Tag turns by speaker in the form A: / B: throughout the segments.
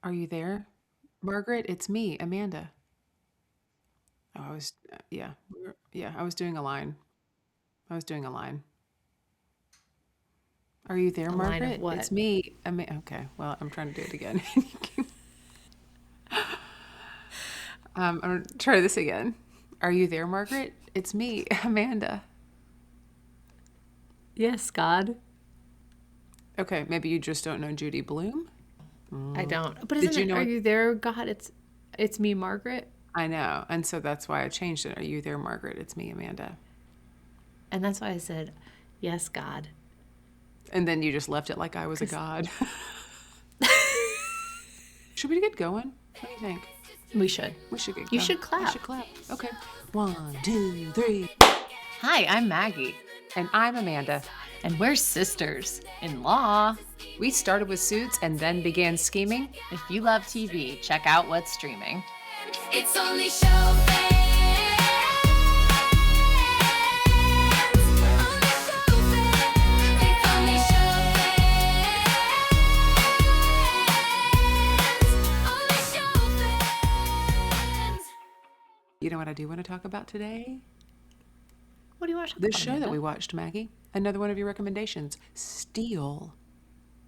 A: Are you there? Margaret, it's me, Amanda. Oh, yeah, yeah, I was doing a line. I was doing a line. Are you there,
B: A line of
A: Margaret?
B: what?
A: It's me, Okay, well, I'm trying to do it again. I'm going to try this again. Are you there, Margaret? It's me, Amanda.
B: Yes, God.
A: Okay, maybe you just don't know Judy Blume.
B: I don't. But
A: Did
B: isn't
A: you
B: it?
A: know
B: Are
A: what?
B: you there, God? It's me, Margaret.
A: I know, and so that's why I changed it. Are you there, Margaret? It's me, Amanda.
B: And that's why I said, yes, God.
A: And then you just left it like I was a
B: Because
A: god. Should we get going? What do you think?
B: we should.
A: We should get
B: You
A: going.
B: should
A: We
B: clap.
A: should clap. Okay. 1, 2, 3.
B: Hi, I'm Maggie,
A: And I'm Amanda.
B: and we're sisters in law.
A: We started with Suits and then began scheming.
B: If you love TV, check out what's streaming.
C: It's only show fans. Only show fans. It's only show fans. Only show fans.
A: You know what I do want to talk about today?
B: What do you want to talk
A: This
B: about,
A: show that
B: Amanda?
A: we watched, Maggie. Another one of your recommendations. Steel.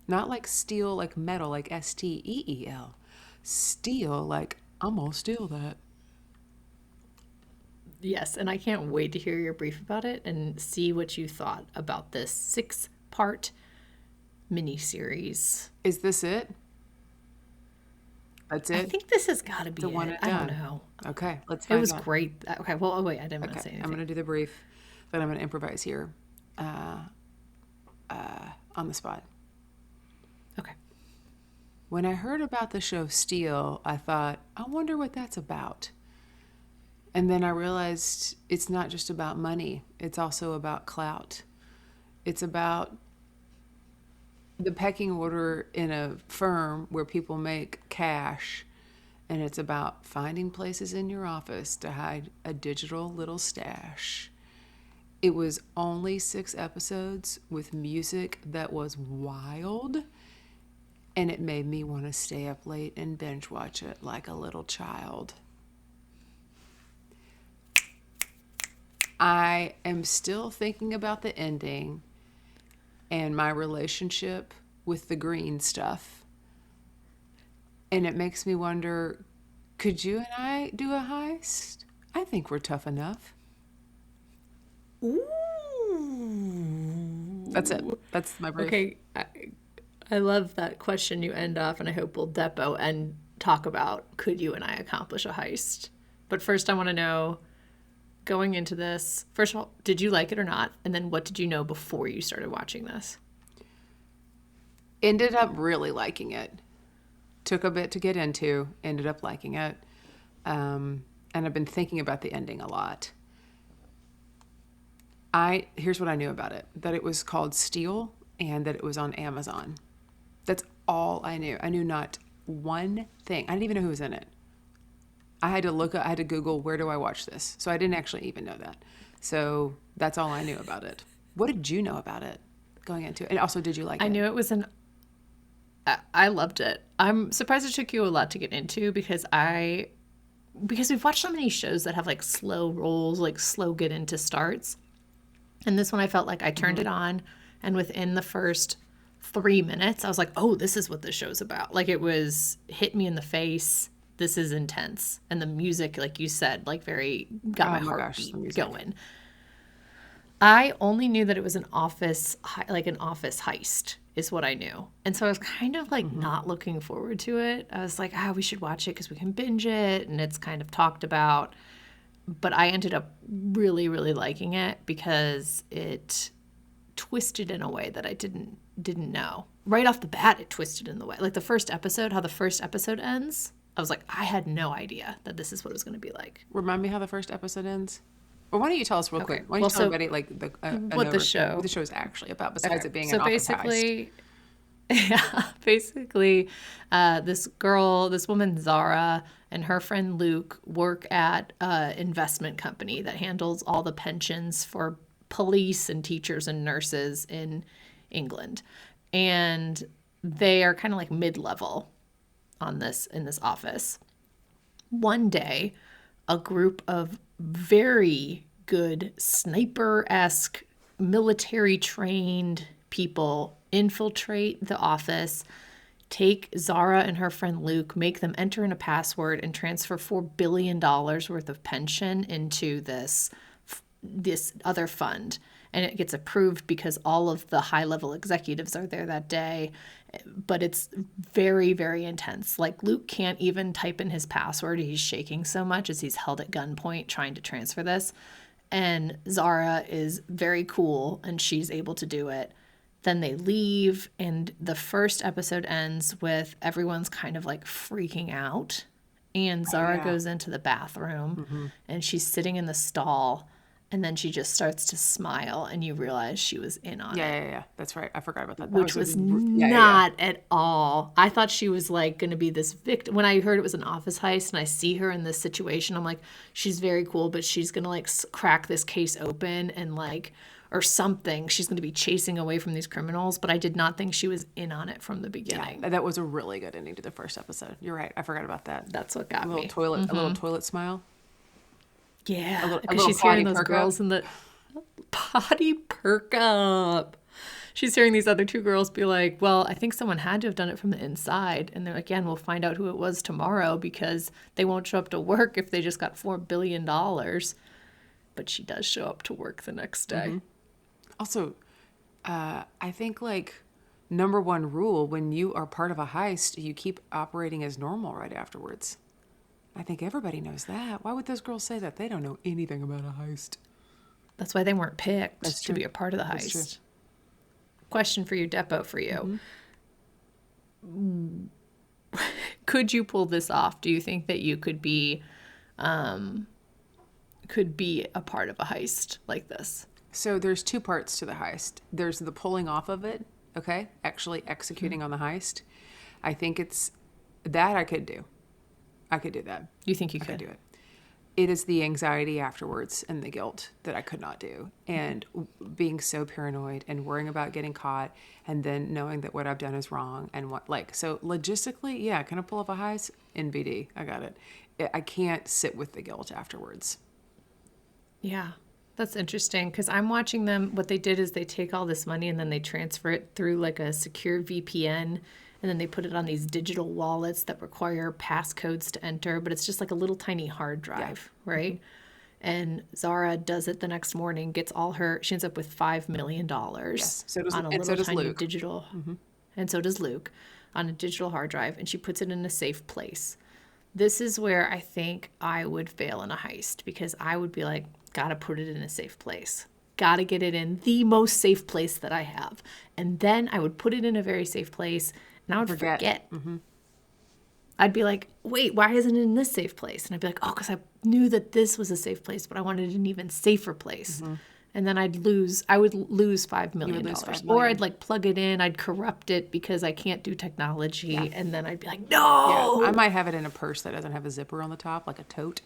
A: Not like steel, like metal, like Steel. Steel, like I'm gonna steal that.
B: Yes, and I can't wait to hear your brief about it and see what you thought about this 6-part miniseries.
A: Is this it? That's
B: I
A: it?
B: think this has got to be
A: The one
B: it.
A: and
B: I don't
A: done.
B: know.
A: Okay, let's
B: It
A: find
B: was
A: out.
B: great. Okay, well, oh wait, I didn't want to say
A: Okay, I'm
B: anything.
A: going to do the brief, but I'm going to improvise here on the spot.
B: Okay.
A: When I heard about the show Steel, I thought, I wonder what that's about. And then I realized it's not just about money, it's also about clout. It's about the pecking order in a firm where people make cash, and it's about finding places in your office to hide a digital little stash. It was only 6 episodes with music that was wild, and it made me want to stay up late and binge watch it like a little child. I am still thinking about the ending and my relationship with the green stuff. And it makes me wonder, could you and I do a heist? I think we're tough enough.
B: Ooh.
A: That's it. That's my brief.
B: Okay, I love that question you end off, and I hope we'll depot and talk about could you and I accomplish a heist. But first, I want to know, going into this, first of all, did you like it or not? And then what did you know before you started watching this?
A: Ended up really liking it. Took a bit to get into, ended up liking it. And I've been thinking about the ending a lot. Here's what I knew about it, that it was called Steel and that it was on Amazon. That's all I knew. I knew not one thing. I didn't even know who was in it. I had to Google, where do I watch this? So I didn't actually even know that. So that's all I knew about it. What did you know about it going into it? And also, did you like
B: I
A: it?
B: knew it was I loved it. I'm surprised it took you a lot to get into because we've watched so many shows that have like slow rolls, like slow get into starts. And this one I felt like I turned it on, and within the first 3 minutes, I was like, oh, this is what this show's about. Like, it was hit me in the face. This is intense. And the music, like you said, like got my
A: gosh, the
B: heartbeat
A: music.
B: going. I only knew that it was an office heist is what I knew. And so I was kind of like not looking forward to it. I was like, we should watch it because we can binge it and it's kind of talked about. But I ended up really, really liking it because it twisted in a way that I didn't know. Right off the bat, it twisted in the way. Like the first episode, how the first episode ends, I was like, I had no idea that this is what it was going to be like.
A: Remind me how the first episode ends? Or why don't you tell us real quick? Why don't
B: Well,
A: you tell
B: so
A: everybody like
B: what the show?
A: what the show is actually about, besides it being
B: So
A: an office heist?
B: basically, this woman Zara, and her friend Luke work at an investment company that handles all the pensions for police and teachers and nurses in England, and they are kind of like mid-level. in this office. One day, a group of very good sniper-esque, military-trained people infiltrate the office, take Zara and her friend Luke, make them enter in a password, and transfer $4 billion worth of pension into this other fund. And it gets approved because all of the high-level executives are there that day. But it's very, very intense. Like, Luke can't even type in his password. He's shaking so much as he's held at gunpoint trying to transfer this. And Zara is very cool, and she's able to do it. Then they leave, and the first episode ends with everyone's kind of like freaking out. And Zara goes into the bathroom, and she's sitting in the stall. And then she just starts to smile, and you realize she was in on it.
A: Yeah. That's right. I forgot about that.
B: Which was not at all. I thought she was like going to be this victim. When I heard it was an office heist and I see her in this situation, I'm like, she's very cool, but she's going to like crack this case open and like, or something. She's going to be chasing away from these criminals, but I did not think she was in on it from the beginning.
A: Yeah, that was a really good ending to the first episode. You're right. I forgot about that.
B: That's what got
A: A
B: me.
A: little toilet smile.
B: Yeah,
A: a
B: because
A: little
B: she's hearing
A: potty
B: those
A: perk
B: girls in the potty perk up. She's hearing these other two girls be like, well, I think someone had to have done it from the inside. And they're like, yeah, and we'll find out who it was tomorrow because they won't show up to work if they just got $4 billion. But she does show up to work the next day.
A: Also, I think like number one rule when you are part of a heist, you keep operating as normal right afterwards. I think everybody knows that. Why would those girls say that? They don't know anything about a heist.
B: That's why they weren't picked
A: That's
B: to
A: true.
B: be a part of the
A: That's true.
B: heist. Question for you, Depo, for you. Could you pull this off? Do you think that you could be a part of a heist like this?
A: So there's two parts to the heist. There's the pulling off of it, okay? Actually executing on the heist. I think it's that I could do. I could do that.
B: You think you
A: I
B: could?
A: could do it. It is the anxiety afterwards and the guilt that I could not do. And being so paranoid and worrying about getting caught and then knowing that what I've done is wrong and so logistically, yeah, can I pull off a heist? NBD, I got it. I can't sit with the guilt afterwards.
B: Yeah, that's interesting because I'm watching them. What they did is they take all this money and then they transfer it through like a secure VPN. And then they put it on these digital wallets that require passcodes to enter, but it's just like a little tiny hard drive, right? And Zara does it the next morning, gets she ends up with $5 million
A: Yes. So does,
B: on a
A: and
B: little
A: so does
B: tiny
A: Luke.
B: digital, and so does Luke, on a digital hard drive, and she puts it in a safe place. This is where I think I would fail in a heist because I would be like, gotta put it in a safe place. Gotta get it in the most safe place that I have. And then I would put it in a very safe place and I would forget. I'd be like, wait, why isn't it in this safe place? And I'd be like, oh, because I knew that this was a safe place, but I wanted an even safer place. And then I would lose $5 million.
A: lose $5
B: Or
A: million.
B: I'd like plug it in, I'd corrupt it because I can't do technology. And then I'd be like, no.
A: Yeah, I might have it in a purse that doesn't have a zipper on the top, like a tote.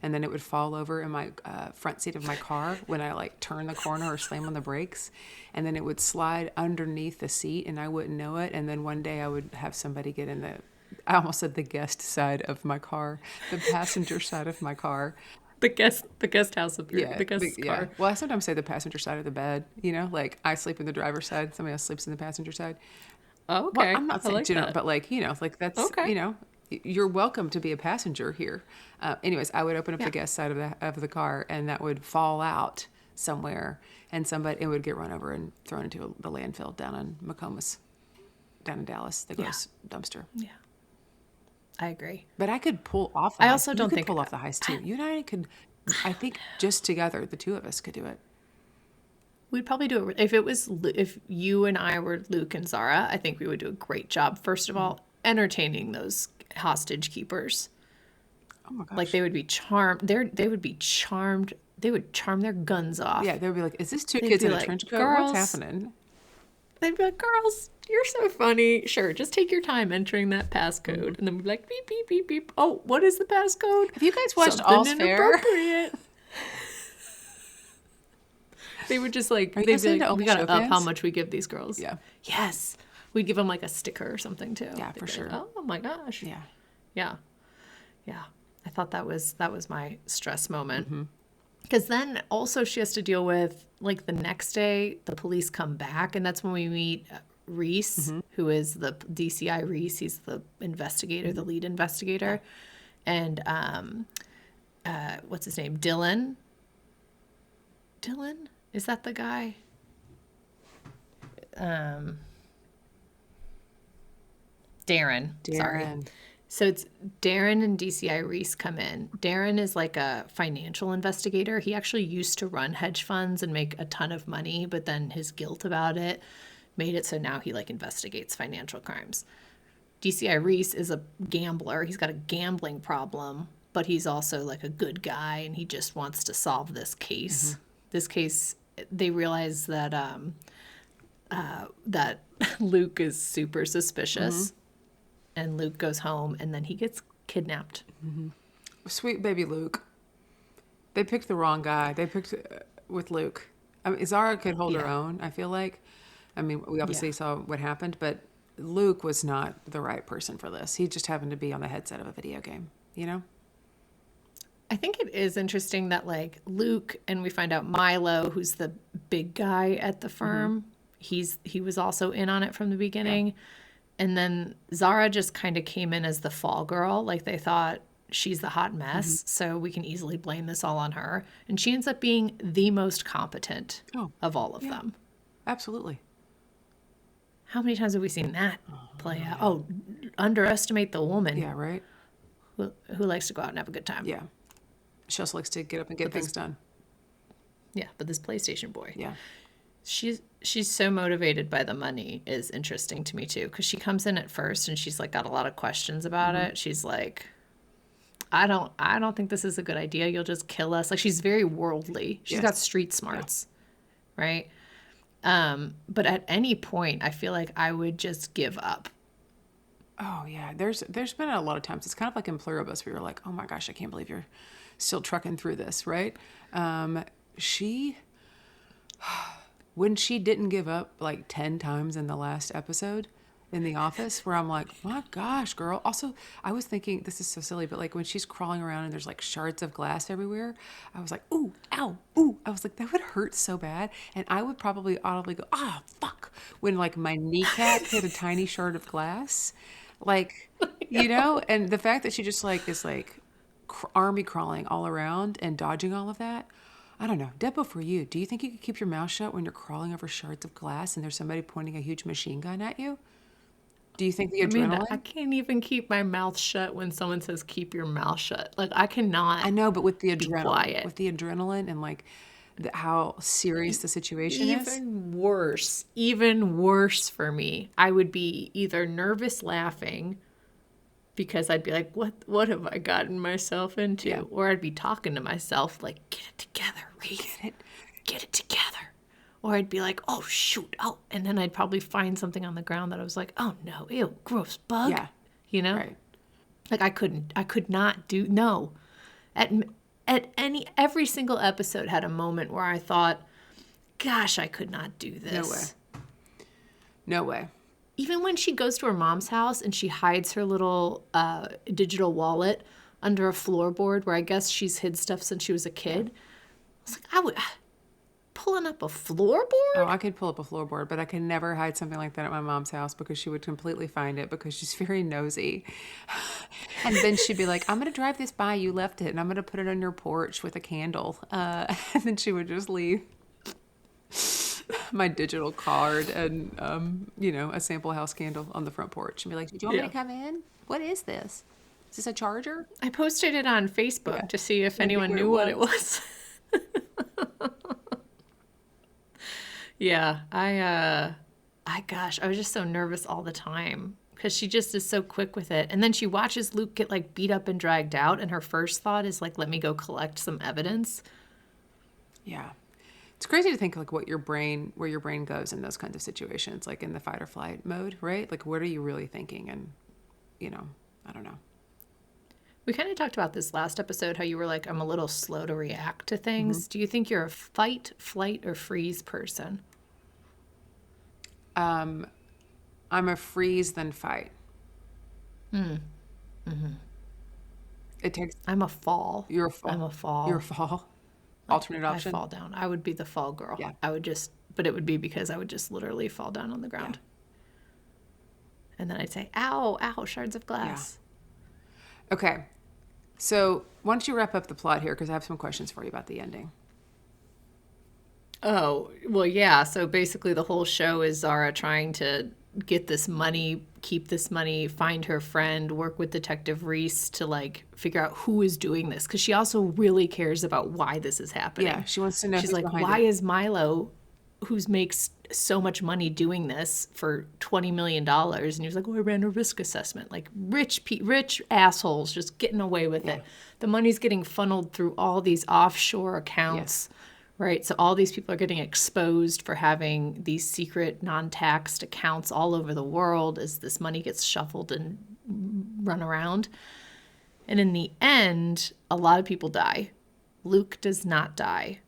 A: And then it would fall over in my front seat of my car when I like turn the corner or slam on the brakes. And then it would slide underneath the seat and I wouldn't know it. And then one day I would have somebody get in I almost said the guest side of my car, the passenger side of my car.
B: The guest house of the guest's car.
A: Well, I sometimes say the passenger side of the bed, like I sleep in the driver's side, somebody else sleeps in the passenger side.
B: Oh, okay.
A: Well, I'm not saying
B: like
A: general,
B: that.
A: but like that's
B: Okay.
A: You're welcome to be a passenger here. Anyways, I would open up the guest side of the car, and that would fall out somewhere, and it would get run over and thrown into the landfill down in McComas, down in Dallas, the gross dumpster.
B: Yeah. I agree.
A: But I could pull off. The
B: I
A: heist.
B: also
A: You
B: don't
A: could
B: think-
A: pull off the heist too. You and I could. I think just together, the two of us could do it.
B: We'd probably do it if you and I were Luke and Zara. I think we would do a great job. First of all, entertaining those hostage keepers.
A: Oh my gosh!
B: Like they would be charmed. They would be charmed. They would charm their guns off.
A: Yeah, they would be like, "Is this two
B: They'd
A: kids
B: be
A: in a
B: like,
A: trench coat?
B: "Girls."
A: What's happening?"
B: They'd be like, "Girls, you're so funny. Sure, just take your time entering that passcode." And then we'd be like, "Beep beep beep beep. Oh, what is the passcode?"
A: Have you guys watched
B: Something
A: All's Fair?
B: inappropriate. They would just like,
A: Are you
B: they'd
A: listening
B: be
A: to
B: like, we
A: Only
B: gotta up how
A: Show Fans?
B: much we give these girls.
A: Yeah.
B: Yes. We'd give him like a sticker or something too.
A: Yeah,
B: They'd
A: for
B: be
A: sure.
B: like, oh my gosh.
A: Yeah.
B: Yeah. Yeah. I thought that was my stress moment.
A: Mm-hmm.
B: Because then also she has to deal with, like, the next day, the police come back, and that's when we meet Reese,
A: Mm-hmm.
B: who is the DCI Reese. He's the investigator, the lead investigator. And what's his name? Dylan? Dylan? Is that the guy? Darren. Sorry.
A: Darren.
B: So it's Darren and DCI Reese come in. Darren is like a financial investigator. He actually used to run hedge funds and make a ton of money, but then his guilt about it made it so now he like investigates financial crimes. DCI Reese is a gambler. He's got a gambling problem, but he's also like a good guy and he just wants to solve this case.
A: Mm-hmm.
B: This case, they realize that that Luke is super suspicious. And Luke goes home, and then he gets kidnapped.
A: Sweet baby Luke. They picked the wrong guy. They picked with Luke. I mean, Zara could hold her
B: Yeah.
A: own, I feel like. I mean, we obviously saw what happened, but Luke was not the right person for this. He just happened to be on the headset of a video game, you know?
B: I think it is interesting that, like, Luke, and we find out Milo, who's the big guy at the firm, he was also in on it from the beginning. And then Zara just kind of came in as the fall girl. Like, they thought she's the hot mess, so we can easily blame this all on her. And she ends up being the most competent of all of them.
A: Absolutely.
B: How many times have we seen that play out? Oh, underestimate the woman
A: Yeah, right?
B: who likes to go out and have a good time.
A: Yeah. She also likes to get up and get things done.
B: Yeah, but this PlayStation boy.
A: Yeah.
B: She's so motivated by the money is interesting to me too, because she comes in at first and she's like got a lot of questions about it. She's like, I don't think this is a good idea. You'll just kill us. Like, she's very worldly. She's got street smarts, right? But at any point, I feel like I would just give up.
A: Oh, yeah. There's been a lot of times. It's kind of like in Pluribus where you're like, oh my gosh, I can't believe you're still trucking through this, right? When she didn't give up like 10 times in the last episode in the office, where I'm like, my gosh, girl. Also, I was thinking, this is so silly, but like when she's crawling around and there's like shards of glass everywhere, I was like, ooh, ow, ooh. I was like, that would hurt so bad. And I would probably audibly go, ah, fuck, when like my kneecap hit a tiny shard of glass. Like, you know, and the fact that she just like is like army crawling all around and dodging all of that. I don't know. Depo, for you, do you think you could keep your mouth shut when you're crawling over shards of glass and there's somebody pointing a huge machine gun at you? Do you think the
B: Amanda,
A: adrenaline?
B: I can't even keep my mouth shut when someone says keep your mouth shut. Like, I cannot.
A: I know, but with the adrenaline,
B: quiet.
A: with the adrenaline and like how serious the situation is.
B: Even worse for me. I would be either nervous laughing because I'd be like, what have I gotten myself into?
A: Yeah.
B: Or I'd be talking to myself like, get it together, Reese. Get it together. Or I'd be like, oh, shoot. Oh, and then I'd probably find something on the ground that I was like, oh, no, ew, gross bug.
A: Yeah.
B: You know?
A: Right.
B: Like, I could not do, no. Every single episode had a moment where I thought, gosh, I could not do this.
A: No way. No way.
B: Even when she goes to her mom's house and she hides her little digital wallet under a floorboard where I guess she's hid stuff since she was a kid. I was like, pulling up a floorboard?
A: Oh, I could pull up a floorboard, but I could never hide something like that at my mom's house because she would completely find it because she's very nosy. And then she'd be like, I'm going to drive this by. You left it. And I'm going to put it on your porch with a candle. And then she would just leave my digital card and, a sample house candle on the front porch and be like, do you want me to come in? What is this? Is this a charger?
B: I posted it on Facebook to see if anyone
A: where it
B: knew what it was. Yeah, gosh, I was just so nervous all the time because she just is so quick with it. And then she watches Luke get like beat up and dragged out, and her first thought is like, let me go collect some evidence.
A: Yeah. It's crazy to think like where your brain goes in those kinds of situations, like in the fight or flight mode, right? Like, what are you really thinking? And, I don't know.
B: We kind of talked about this last episode, how you were like, I'm a little slow to react to things. Do you think you're a fight, flight, or freeze person?
A: I'm a freeze then fight. It takes
B: I'm a fall.
A: your fall.
B: I'm a fall.
A: Your fall. Alternate
B: I
A: option.
B: fall down. I would be the fall girl.
A: Yeah.
B: I would just, but it would be because I would just literally fall down on the ground. And then I'd say, ow, ow, shards of glass.
A: Okay. So why don't you wrap up the plot here, because I have some questions for you about the ending.
B: Oh, well, yeah. So basically, the whole show is Zara trying to get this money, keep this money, find her friend, work with Detective Reese to like figure out who is doing this. Because she also really cares about why this is happening.
A: Yeah, she wants to know
B: She's
A: who's
B: like,
A: behind
B: why
A: it.
B: is Milo, who makes so much money doing this for $20 million? And he was like, oh, I ran a risk assessment. Like rich assholes just getting away with it. The money's getting funneled through all these offshore accounts. Right. So all these people are getting exposed for having these secret non-taxed accounts all over the world as this money gets shuffled and run around. And in the end, a lot of people die. Luke does not die.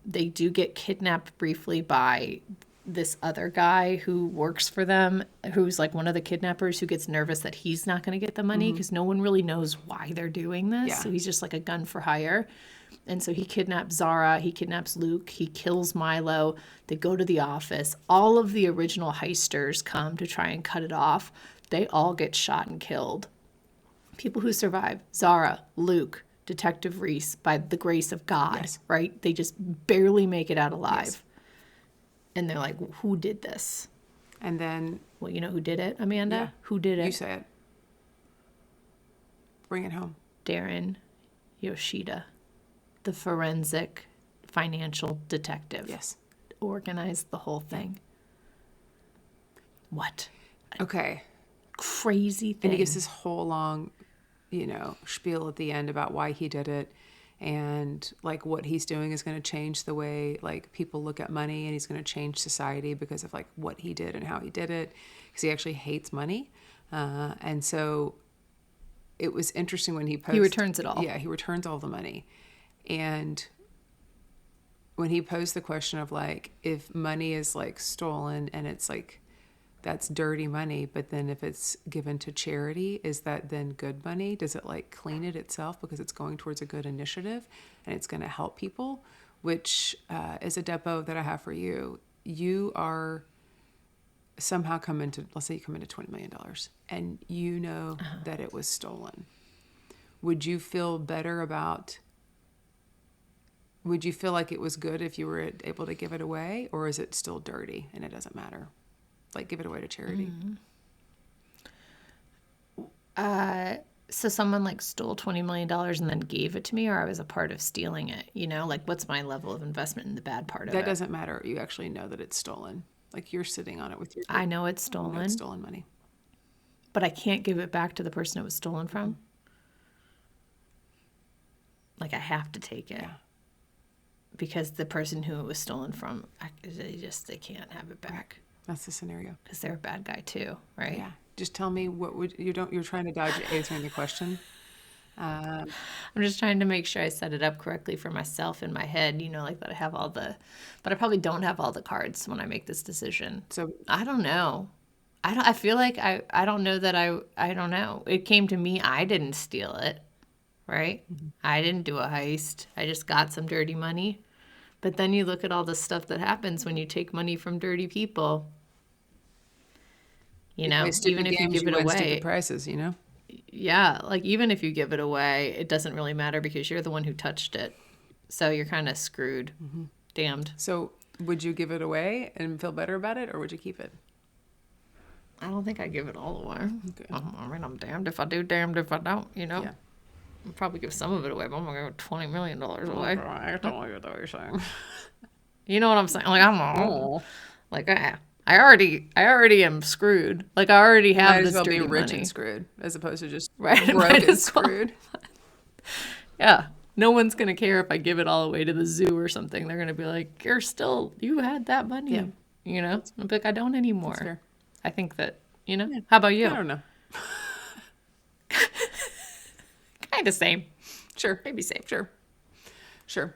B: They do get kidnapped briefly by this other guy who works for them, who's like one of the kidnappers who gets nervous that he's not going to get the money because no one really knows why they're doing this.
A: Yeah.
B: So he's just like a gun for hire. And so he kidnaps Zara, he kidnaps Luke, he kills Milo. They go to the office. All of the original heisters come to try and cut it off. They all get shot and killed. People who survive, Zara, Luke, Detective Reese, by the grace of God, right? They just barely make it out alive.
A: Yes.
B: And they're like, who did this?
A: And then
B: Well, you know who did it, Amanda?
A: Yeah.
B: Who did
A: you
B: it?
A: say it. Bring it home.
B: Darren Yoshida, the forensic financial detective.
A: Yes.
B: Organized the whole thing. What
A: Okay.
B: crazy thing.
A: And he gives this whole long, spiel at the end about why he did it. And like what he's doing is going to change the way like people look at money, and he's going to change society because of like what he did and how he did it, because he actually hates money. And so it was interesting when he posted.
B: He returns it all.
A: Yeah, he returns all the money. And when he posed the question of like, if money is like stolen and it's like, that's dirty money, but then if it's given to charity, is that then good money? Does it like clean it itself because it's going towards a good initiative and it's going to help people? Which is a depot that I have for you. You are somehow let's say you come into $20 million and you know that it was stolen. Would you feel better about, would you feel like it was good if you were able to give it away, or is it still dirty and it doesn't matter? Like give it away to charity.
B: So someone like stole $20 million and then gave it to me, or I was a part of stealing it, like what's my level of investment in the bad part of
A: That
B: it?
A: doesn't matter. You actually know that it's stolen. Like you're sitting on it with your
B: I know it's
A: you know
B: stolen,
A: it's stolen money.
B: but I can't give it back to the person it was stolen from. Like I have to take it.
A: Yeah.
B: Because the person who it was stolen from, they can't have it back
A: That's the scenario.
B: because they're a bad guy too, right?
A: Yeah. Just tell me you're trying to dodge answering the question.
B: I'm just trying to make sure I set it up correctly for myself in my head, like that I have but I probably don't have all the cards when I make this decision.
A: So
B: I don't know. I feel like I don't know that I don't know. It came to me. I didn't steal it, right? I didn't do a heist. I just got some dirty money. But then you look at all the stuff that happens when you take money from dirty people. Even if you give it away.
A: Stupid prices,
B: Yeah, like even if you give it away, it doesn't really matter because you're the one who touched it. So you're kind of screwed. Damned.
A: So would you give it away and feel better about it, or would you keep it?
B: I don't think I give it all away.
A: Okay.
B: I'm damned if I do, damned if I don't,
A: Yeah.
B: I'll probably give some of it away, but I'm going to give $20 million away.
A: I don't know what you're saying.
B: You know what I'm saying? Like, I don't know. Like, I already am screwed. Like, I already have
A: Might
B: this
A: as well
B: dirty
A: be rich
B: money.
A: and screwed, as opposed to just
B: Right,
A: broke
B: might
A: and
B: as well.
A: screwed.
B: Yeah. No one's going to care if I give it all away to the zoo or something. They're going to be like, you had that money.
A: Yeah.
B: I'm like, I don't anymore.
A: That's fair.
B: I think that, How about you?
A: I don't know.
B: Kind of same.
A: Sure.
B: Maybe same.
A: Sure.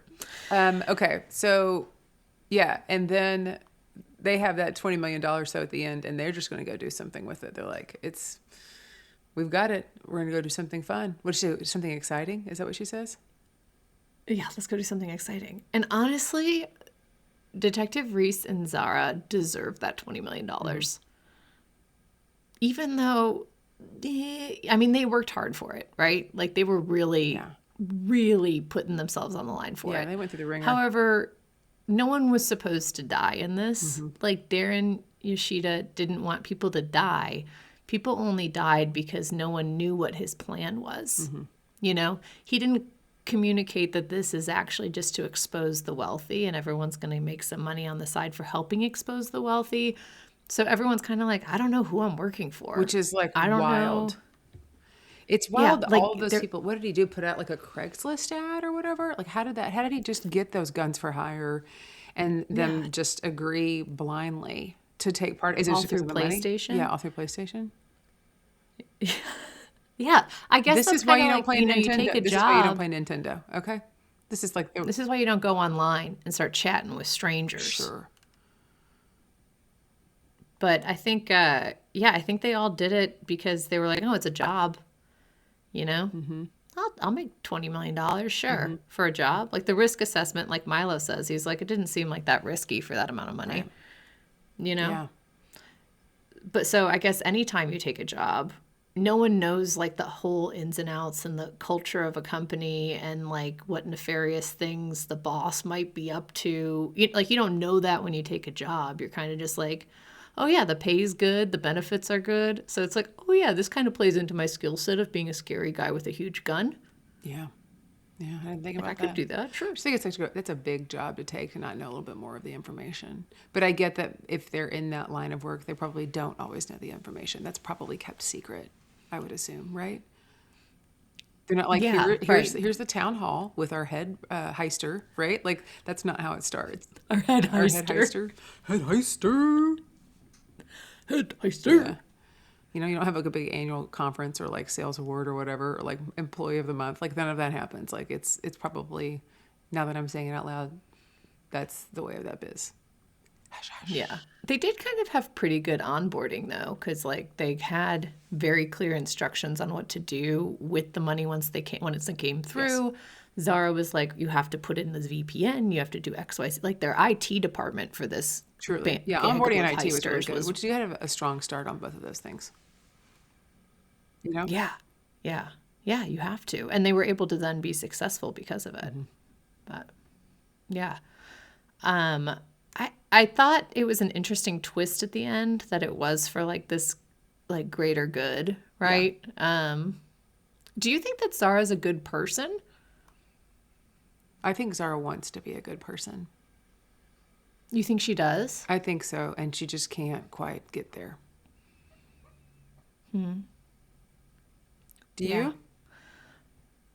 A: Okay. So, yeah. And then they have that $20 million so at the end, and they're just going to go do something with it. They're like, we've got it. We're going to go do something fun. What she say? Something exciting? Is that what she says?
B: Yeah, let's go do something exciting. And honestly, Detective Reese and Zara deserve that $20 million. Even though, I mean, they worked hard for it, right? Like they were really, really putting themselves on the line for it.
A: Yeah, they went through the ringer.
B: However, no one was supposed to die in this. Like Darren Yoshida didn't want people to die. People only died because no one knew what his plan was. You know, he didn't communicate that this is actually just to expose the wealthy and everyone's going to make some money on the side for helping expose the wealthy. So everyone's kind of like, I don't know who I'm working for.
A: Which is like
B: I don't
A: wild.
B: know.
A: It's wild.
B: like,
A: All those people. What did he do? Put out like a Craigslist ad or whatever? Like how did he just get those guns for hire and them just agree blindly to take part? Is it
B: All
A: just because
B: through
A: of the money?
B: PlayStation?
A: Yeah, all through PlayStation.
B: Yeah, I guess
A: This
B: that's
A: is why you
B: kinda
A: don't
B: like,
A: play
B: you know,
A: Nintendo.
B: you take a
A: This is why you don't
B: job.
A: play Nintendo. Okay. This is like
B: This is why you don't go online and start chatting with strangers.
A: sure.
B: But I think, I think they all did it because they were like, oh, it's a job, you know? I'll make $20 million, sure, for a job. Like the risk assessment, like Milo says, he's like, it didn't seem like that risky for that amount of money,
A: Right.
B: you know?
A: Yeah.
B: But so I guess anytime you take a job, no one knows like the whole ins and outs and the culture of a company and like what nefarious things the boss might be up to. You don't know that when you take a job. You're kind of just like, oh yeah, the pay's good, the benefits are good. So it's like, oh yeah, this kind of plays into my skill set of being a scary guy with a huge gun.
A: Yeah. Yeah. I didn't think
B: Like,
A: about
B: I could
A: that.
B: do that, sure.
A: I just think that's a big job to take to not know a little bit more of the information. But I get that if they're in that line of work, they probably don't always know the information. That's probably kept secret, I would assume, right? They're not like,
B: Yeah,
A: here's the town hall with our head heister, right? Like, that's not how it starts.
B: Our head
A: Our head heister. Head heister.
B: Head heister.
A: Yeah. You know, you don't have like a big annual conference or like sales award or whatever, or like employee of the month. Like none of that happens. Like it's probably, now that I'm saying it out loud, that's the way of that biz. Hush, hush.
B: Yeah. They did kind of have pretty good onboarding though, because like they had very clear instructions on what to do with the money once it came through. Zara was like, you have to put it in this VPN, you have to do X, Y, Z. Like their IT department for this.
A: Truly. Yeah,
B: gang
A: onboarding
B: of
A: and IT was really
B: heisters
A: good, which you had a strong start on both of those things. You know?
B: Yeah. Yeah. Yeah, you have to. And they were able to then be successful because of it. But yeah. I thought it was an interesting twist at the end that it was for like this like greater good, right? Do you think that Zara's a good person?
A: I think Zara wants to be a good person.
B: You think she does?
A: I think so, and she just can't quite get there. Do
B: Yeah.
A: you?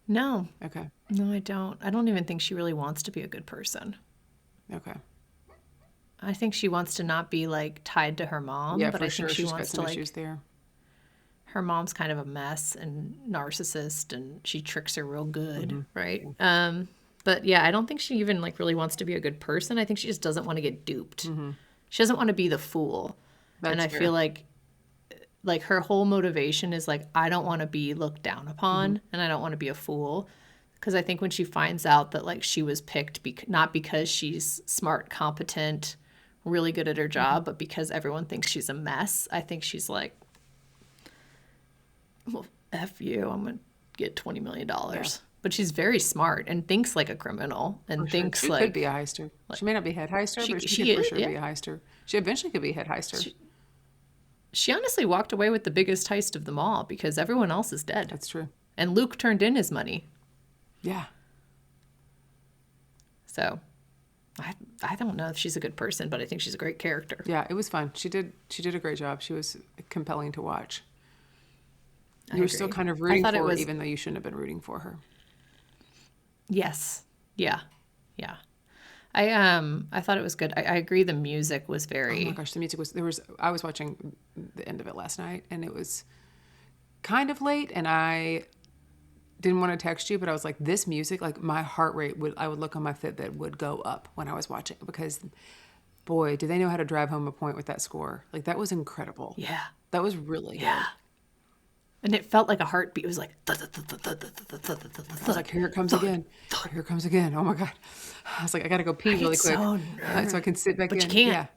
B: No.
A: Okay.
B: No, I don't. I don't even think she really wants to be a good person.
A: Okay.
B: I think she wants to not be like tied to her mom,
A: Yeah,
B: but
A: for
B: I
A: sure.
B: think she
A: She's got
B: wants to
A: some
B: like
A: issues there.
B: her mom's kind of a mess and narcissist and she tricks her real good, right? But yeah, I don't think she even like really wants to be a good person. I think she just doesn't want to get duped. She doesn't want to be the fool. And
A: That's
B: I
A: fair.
B: feel like her whole motivation is like, I don't want to be looked down upon and I don't want to be a fool. Because I think when she finds out that like she was picked not because she's smart, competent, really good at her job, but because everyone thinks she's a mess, I think she's like, well, F you, I'm going to get $20 million. But she's very smart and thinks like a criminal and
A: For sure.
B: thinks
A: She
B: like
A: could be a heister. She may not be head heister, but she could for sure be a heister. She eventually could be head heister.
B: she honestly walked away with the biggest heist of them all because everyone else is dead.
A: That's true.
B: And Luke turned in his money.
A: Yeah.
B: So I don't know if she's a good person, but I think she's a great character.
A: Yeah, it was fun. She did a great job. She was compelling to watch.
B: I
A: You were still
B: agree.
A: kind of
B: I
A: rooting
B: thought
A: for
B: it
A: her,
B: was-
A: even though you shouldn't have been rooting for her.
B: Yes. Yeah. Yeah. I thought it was good. I agree the music was
A: Oh
B: very
A: my gosh, the music was. I was watching the end of it last night, and it was kind of late, and I didn't want to text you, but I was like, this music, like my heart rate I would look on my Fitbit would go up when I was watching because boy, do they know how to drive home a point with that score. Like, that was incredible.
B: Yeah.
A: That was really
B: Yeah. And it felt like a heartbeat. It was like, thud, thud, thud, thud, thud, thud, thud, thud, thud,
A: good. I was like, here it comes again. Here it comes again. Oh my God. I was like, I got to go pee really
B: get
A: quick.
B: so
A: So I can sit back
B: But
A: in.
B: you can't.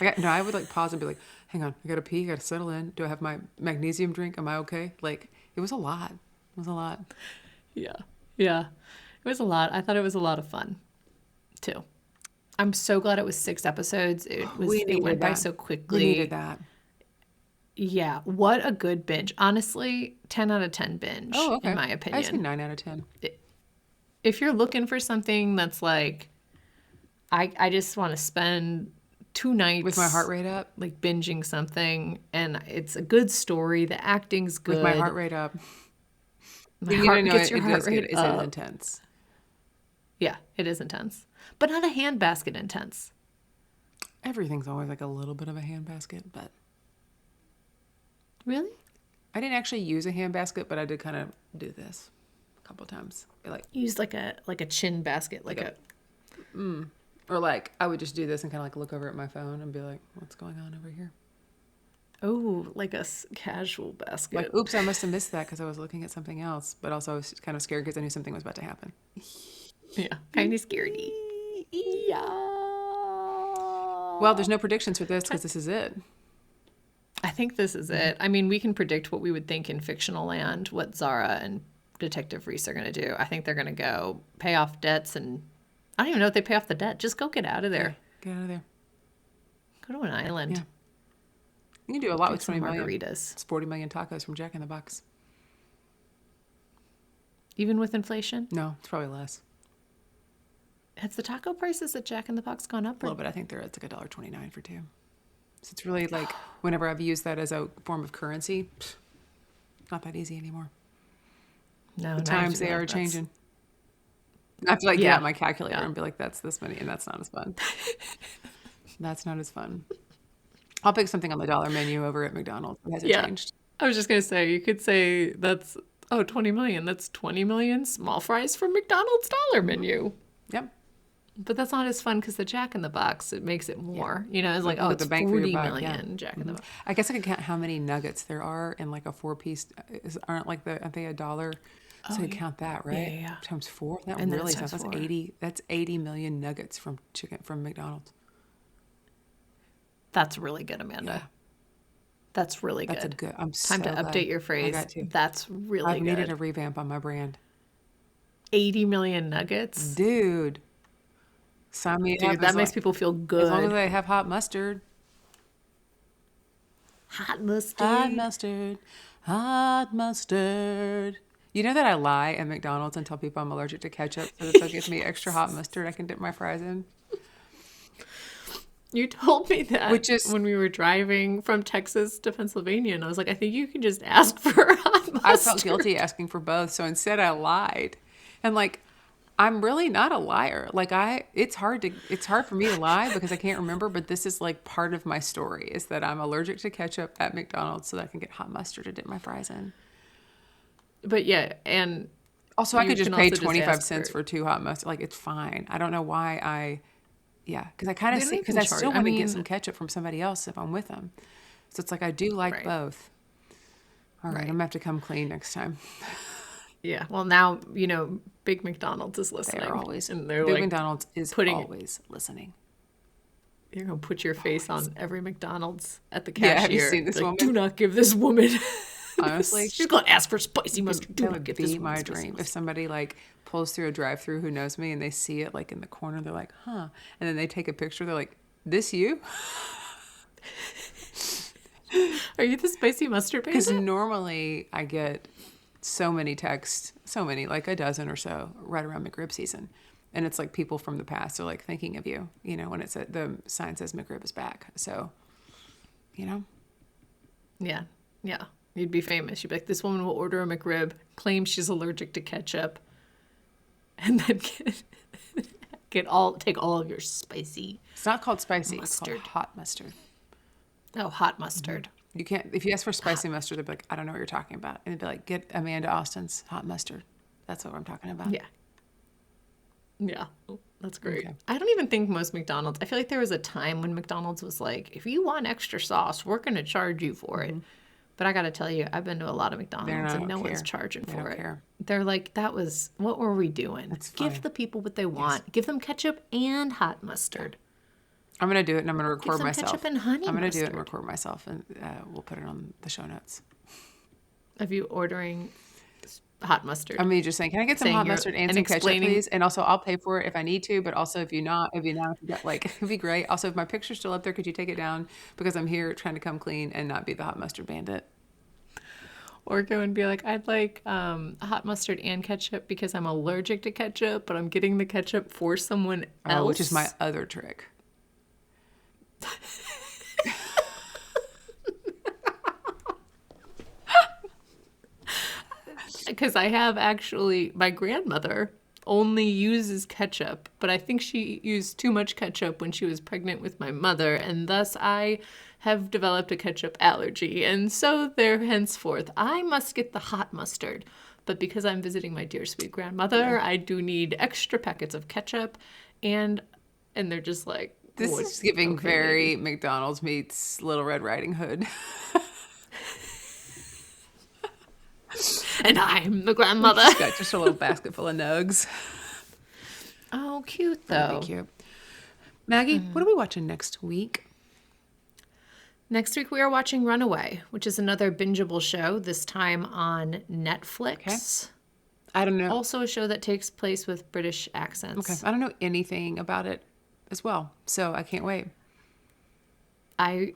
A: Yeah. No, I would like pause and be like, hang on, I got to pee. I got to settle in. Do I have my magnesium drink? Am I okay? Like, it was a lot. It was a lot.
B: Yeah. Yeah. It was a lot. I thought it was a lot of fun too. I'm so glad it was 6 episodes. It
A: needed
B: went by
A: that.
B: so
A: We
B: quickly.
A: needed that.
B: Yeah. What a good binge. Honestly, 10 out of 10 binge,
A: Oh, okay.
B: in my
A: I say
B: opinion.
A: 9 out of 10.
B: If you're looking for something that's like, I just want to spend 2 nights
A: With my heart rate up.
B: like binging something, and it's a good story. The acting's good.
A: With my heart rate up.
B: My
A: You
B: heart
A: know,
B: gets
A: it,
B: your
A: it
B: heart
A: does get,
B: rate
A: it's
B: up.
A: intense.
B: Yeah, it is intense, but not a handbasket intense.
A: Everything's always like a little bit of a handbasket, but
B: Really?
A: I didn't actually use a handbasket, but I did kind of do this a couple times. Like,
B: Used like a chin basket, like a
A: or like I would just do this and kind of like look over at my phone and be like, what's going on over here?
B: like a casual basket.
A: Like, oops, I must have missed that because I was looking at something else. But also I was kind of scared because I knew something was about to happen.
B: Yeah, kind of scaredy. Yeah.
A: Well, there's no predictions for this because this is it.
B: I think this is it. I mean, we can predict what we would think in fictional land, what Zara and Detective Reese are going to do. I think they're going to go pay off debts, and I don't even know if they pay off the debt. Just go get out of there.
A: Get out of there.
B: Go to an island.
A: Yeah. You can do a lot
B: Drink
A: with
B: some
A: 20 million.
B: margaritas.
A: It's 40 million tacos from Jack in the Box.
B: Even with inflation?
A: No, it's probably less.
B: Has the taco prices at Jack in the Box gone up?
A: A little bit. I think it's like $1.29 for 2. So it's really like whenever I've used that as a form of currency, not that easy anymore.
B: No,
A: The
B: now I
A: times
B: feel
A: they
B: like
A: are
B: that's-
A: changing. I have to like get
B: Yeah.
A: out my calculator
B: Yeah.
A: and be like, that's this many, and that's not as fun. That's not as fun. I'll pick something on the dollar menu over at McDonald's. It hasn't changed.
B: I was just going to say, you could say that's, 20 million. That's 20 million small fries from McDonald's dollar menu.
A: Yep.
B: But that's not as fun because the Jack in the Box, it makes it more. You know, it's like,
A: Look at
B: it's
A: the bang for your
B: 40
A: buck,
B: million
A: yeah.
B: Jack in the Box.
A: I guess I could count how many nuggets there are in like a 4-piece. Aren't they $1? So you count that, right?
B: yeah.
A: Times 4. That
B: And then
A: really
B: times
A: sounds. That's
B: 4.
A: 80. That's 80 million nuggets from McDonald's.
B: That's really good, Amanda.
A: Yeah.
B: That's really
A: That's
B: good.
A: a good. I'm
B: Time
A: so
B: to
A: glad.
B: update your
A: I
B: phrase.
A: got to.
B: That's really
A: I've
B: good.
A: needed a revamp on my brand,
B: 80 million nuggets.
A: dude. Sign me
B: Dude,
A: up.
B: that
A: As
B: makes
A: long-
B: people feel
A: As long as
B: good.
A: they have hot mustard.
B: Hot mustard.
A: Hot mustard. Hot mustard. You know that I lie at McDonald's and tell people I'm allergic to ketchup, so that they'll give me extra hot mustard I can dip my fries in.
B: You told me that
A: Which is-
B: when we were driving from Texas to Pennsylvania, and I was like, I think you can just ask for hot mustard.
A: I felt guilty asking for both, so instead I lied. And like, I'm really not a liar. Like it's hard for me to lie because I can't remember, but this is like part of my story is that I'm allergic to ketchup at McDonald's so that I can get hot mustard to dip my fries in.
B: But yeah, and
A: Also, I
B: You
A: could just
B: can
A: pay
B: also just
A: 25
B: ask
A: cents
B: for-
A: for 2 hot mustard. Like, it's fine. I don't know why because I kind
B: They
A: of
B: don't
A: see, because
B: even
A: I still
B: charge- I
A: want to
B: mean-
A: get some ketchup from somebody else if I'm with them. So it's like, I do like
B: Right.
A: both. All right, I'm going to have to come clean next time.
B: yeah. Well, now Big McDonald's is
A: They
B: listening,
A: are always,
B: and they're
A: Big
B: like,
A: McDonald's is
B: putting-
A: always listening.
B: you're gonna put your face on every McDonald's at the
A: Yeah,
B: cashier.
A: have you seen this
B: Like,
A: woman?
B: Do not give this woman.
A: Honestly,
B: she's gonna ask for spicy mustard. Do
A: that
B: not
A: would
B: give this
A: be
B: woman
A: my
B: spicy
A: dream. If
B: mustard.
A: somebody like pulls through a drive-through who knows me and they see it like in the corner, they're like, huh. And then they take a picture. They're like, this you?
B: Are you the spicy mustard
A: Because
B: bandit?
A: normally I get so many texts, like a dozen or so, right around McRib season. And it's like people from the past are like thinking of you, when it's the sign says McRib is back. So,
B: Yeah, yeah. You'd be famous. You'd be like, this woman will order a McRib, claim she's allergic to ketchup, and then take all of your spicy.
A: it's not called spicy. It's
B: Mustard.
A: called hot mustard.
B: Oh, hot mustard.
A: You can't, if you ask for spicy mustard, they'll be like, I don't know what you're talking about. And they'd be like, get Amanda Austin's hot mustard. That's what I'm talking about.
B: Yeah. Yeah, that's great.
A: Okay.
B: I don't even think most McDonald's, I feel like there was a time when McDonald's was like, if you want extra sauce, we're going to charge you for it. But I got to tell you, I've been to a lot of McDonald's and
A: don't
B: no one's
A: care.
B: charging
A: They
B: for
A: don't
B: it.
A: care.
B: They're like, what were we doing?
A: That's
B: Give
A: fine.
B: the people what they want. Give them ketchup and hot mustard.
A: I'm going to do it and I'm going to record
B: some
A: myself.
B: ketchup and honey
A: I'm going to do it and
B: mustard.
A: record myself and we'll put it on the show notes.
B: Of you ordering hot mustard.
A: I mean, just saying, can I get some
B: Saying
A: hot
B: you're-
A: mustard and
B: and
A: some ketchup,
B: explaining-
A: please? And also, I'll pay for it if I need to. But also, if you got, like, it'd be great. Also, if my picture's still up there, could you take it down? Because I'm here trying to come clean and not be the hot mustard bandit.
B: Or go and be like, I'd like hot mustard and ketchup because I'm allergic to ketchup, but I'm getting the ketchup for someone else.
A: Which is my other trick.
B: Because I have actually, my grandmother only uses ketchup, but I think she used too much ketchup when she was pregnant with my mother, and thus I have developed a ketchup allergy. And so there henceforth, I must get the hot mustard. But because I'm visiting my dear sweet grandmother, I do need extra packets of ketchup, and they're just like,
A: This
B: "What-
A: is giving
B: okay,
A: very
B: baby."
A: McDonald's meets Little Red Riding Hood.
B: And I'm the grandmother.
A: Got just a little basket full of nugs.
B: Oh, cute
A: That'd
B: though.
A: be cute. Maggie, what are we watching next week?
B: Next week we are watching Runaway, which is another bingeable show, this time on Netflix.
A: I don't know.
B: Also a show that takes place with British accents.
A: Okay. I don't know anything about it as well, so I can't wait.
B: I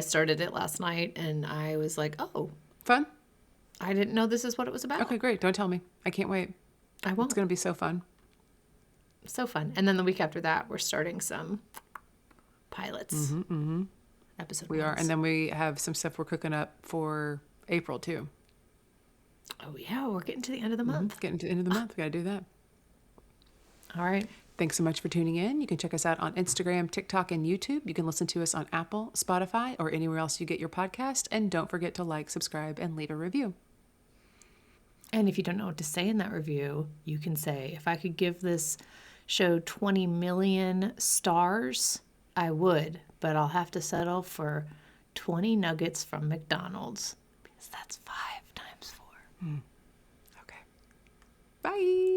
B: started it last night and I was like, oh,
A: Fun?
B: I didn't know this is what it was about.
A: Okay, great. Don't tell me. I can't wait.
B: I won't.
A: It's going to be so fun.
B: So fun. And then the week after that, we're starting some pilots. Episode
A: We are.
B: ones.
A: And then we have some stuff we're cooking up for April, too.
B: Oh, yeah, we're getting to the end of the month.
A: Getting to the end of the month. We got to do that.
B: All right.
A: Thanks so much for tuning in. You can check us out on Instagram, TikTok, and YouTube. You can listen to us on Apple, Spotify, or anywhere else you get your podcast. And don't forget to like, subscribe, and leave a review.
B: And if you don't know what to say in that review, you can say, if I could give this show 20 million stars, I would, but I'll have to settle for 20 nuggets from McDonald's because that's 5 times 4.
A: Okay. Bye.